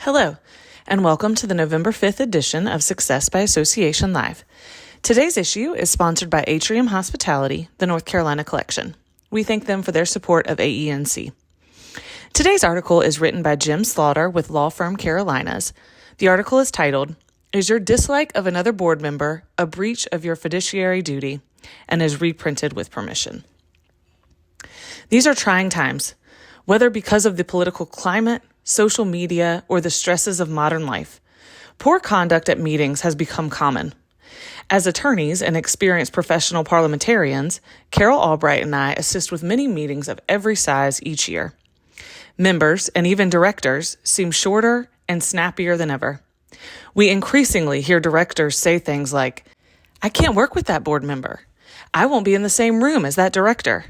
Hello, and welcome to the November 5th edition of Success by Association Live. Today's issue is sponsored by Atrium Hospitality, the North Carolina Collection. We thank them for their support of AENC. Today's article is written by Jim Slaughter with law firm Carolinas. The article is titled, "Is Your Dislike of Another Board Member a Breach of Your Fiduciary Duty?" and is reprinted with permission. These are trying times, whether because of the political climate, social media, or the stresses of modern life. Poor conduct at meetings has become common. As attorneys and experienced professional parliamentarians, Carol Albright and I assist with many meetings of every size each year. Members, and even directors, seem shorter and snappier than ever. We increasingly hear directors say things like, "I can't work with that board member. I won't be in the same room as that director.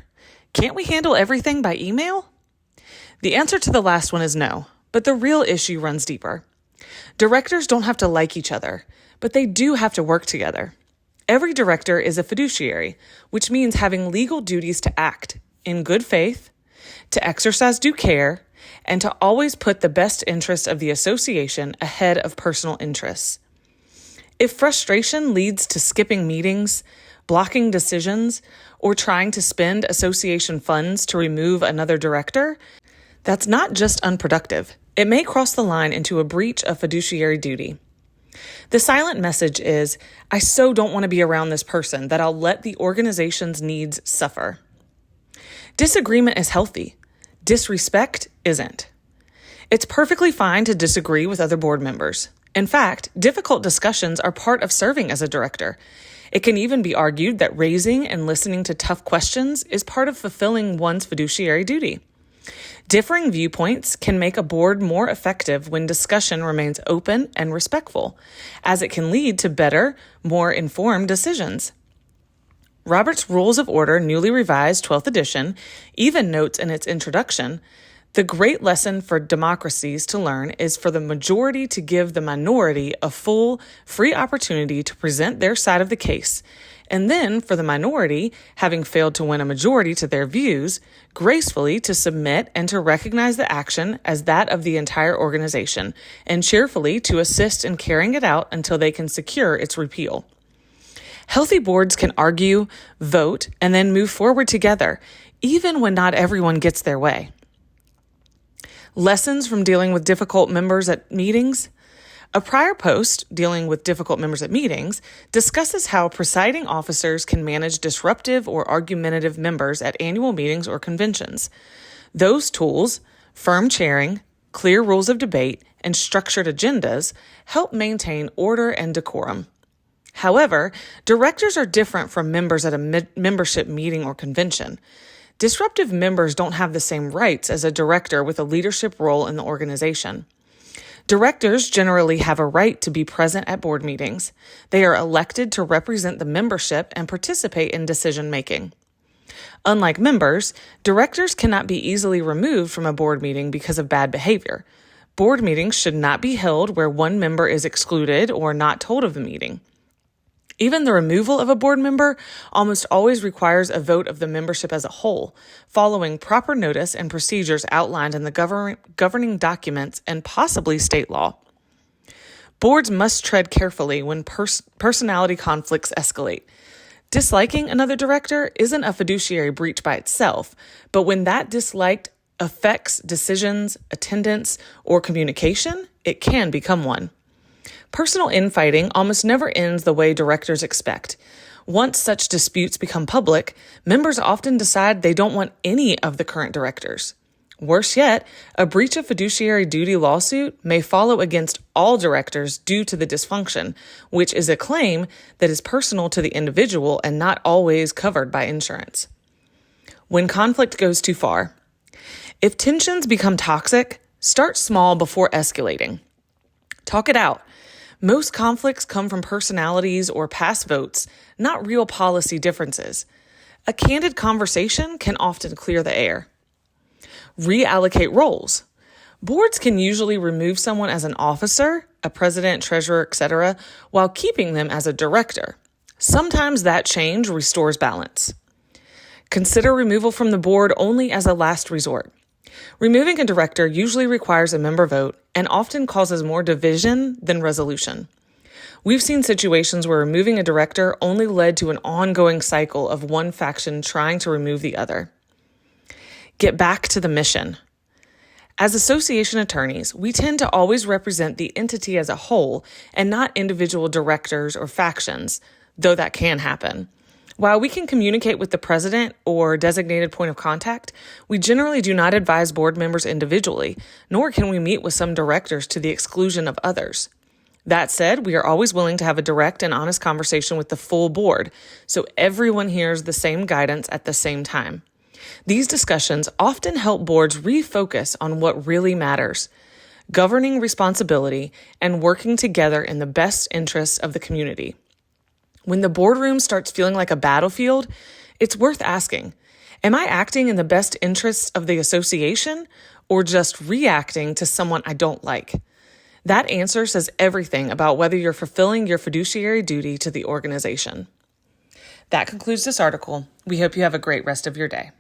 Can't we handle everything by email?" The answer to the last one is no, but the real issue runs deeper. Directors don't have to like each other, but they do have to work together. Every director is a fiduciary, which means having legal duties to act in good faith, to exercise due care, and to always put the best interest of the association ahead of personal interests. If frustration leads to skipping meetings, blocking decisions, or trying to spend association funds to remove another director, that's not just unproductive. It may cross the line into a breach of fiduciary duty. The silent message is, "I so don't want to be around this person that I'll let the organization's needs suffer." Disagreement is healthy. Disrespect isn't. It's perfectly fine to disagree with other board members. In fact, difficult discussions are part of serving as a director. It can even be argued that raising and listening to tough questions is part of fulfilling one's fiduciary duty. Differing viewpoints can make a board more effective when discussion remains open and respectful, as it can lead to better, more informed decisions. Robert's Rules of Order, newly revised 12th edition, even notes in its introduction, "The great lesson for democracies to learn is for the majority to give the minority a full, free opportunity to present their side of the case, and then for the minority, having failed to win a majority to their views, gracefully to submit and to recognize the action as that of the entire organization, and cheerfully to assist in carrying it out until they can secure its repeal." Healthy boards can argue, vote, and then move forward together, even when not everyone gets their way. Lessons from dealing with difficult members at meetings. A prior post, Dealing with Difficult Members at Meetings, discusses how presiding officers can manage disruptive or argumentative members at annual meetings or conventions. Those tools, firm chairing, clear rules of debate, and structured agendas, help maintain order and decorum. However, directors are different from members at a membership meeting or convention. Disruptive members don't have the same rights as a director with a leadership role in the organization. Directors generally have a right to be present at board meetings. They are elected to represent the membership and participate in decision-making. Unlike members, directors cannot be easily removed from a board meeting because of bad behavior. Board meetings should not be held where one member is excluded or not told of the meeting. Even the removal of a board member almost always requires a vote of the membership as a whole, following proper notice and procedures outlined in the governing documents and possibly state law. Boards must tread carefully when personality conflicts escalate. Disliking another director isn't a fiduciary breach by itself, but when that dislike affects decisions, attendance, or communication, it can become one. Personal infighting almost never ends the way directors expect. Once such disputes become public, members often decide they don't want any of the current directors. Worse yet, a breach of fiduciary duty lawsuit may follow against all directors due to the dysfunction, which is a claim that is personal to the individual and not always covered by insurance. When conflict goes too far. If tensions become toxic, start small before escalating. Talk it out. Most conflicts come from personalities or past votes, not real policy differences. A candid conversation can often clear the air. Reallocate roles. Boards can usually remove someone as an officer, a president, treasurer, etc., while keeping them as a director. Sometimes that change restores balance. Consider removal from the board only as a last resort. Removing a director usually requires a member vote and often causes more division than resolution. We've seen situations where removing a director only led to an ongoing cycle of one faction trying to remove the other. Get back to the mission. As association attorneys, we tend to always represent the entity as a whole and not individual directors or factions, though that can happen. While we can communicate with the president or designated point of contact, we generally do not advise board members individually, nor can we meet with some directors to the exclusion of others. That said, we are always willing to have a direct and honest conversation with the full board, so everyone hears the same guidance at the same time. These discussions often help boards refocus on what really matters: governing responsibility and working together in the best interests of the community. When the boardroom starts feeling like a battlefield, it's worth asking, am I acting in the best interests of the association or just reacting to someone I don't like? That answer says everything about whether you're fulfilling your fiduciary duty to the organization. That concludes this article. We hope you have a great rest of your day.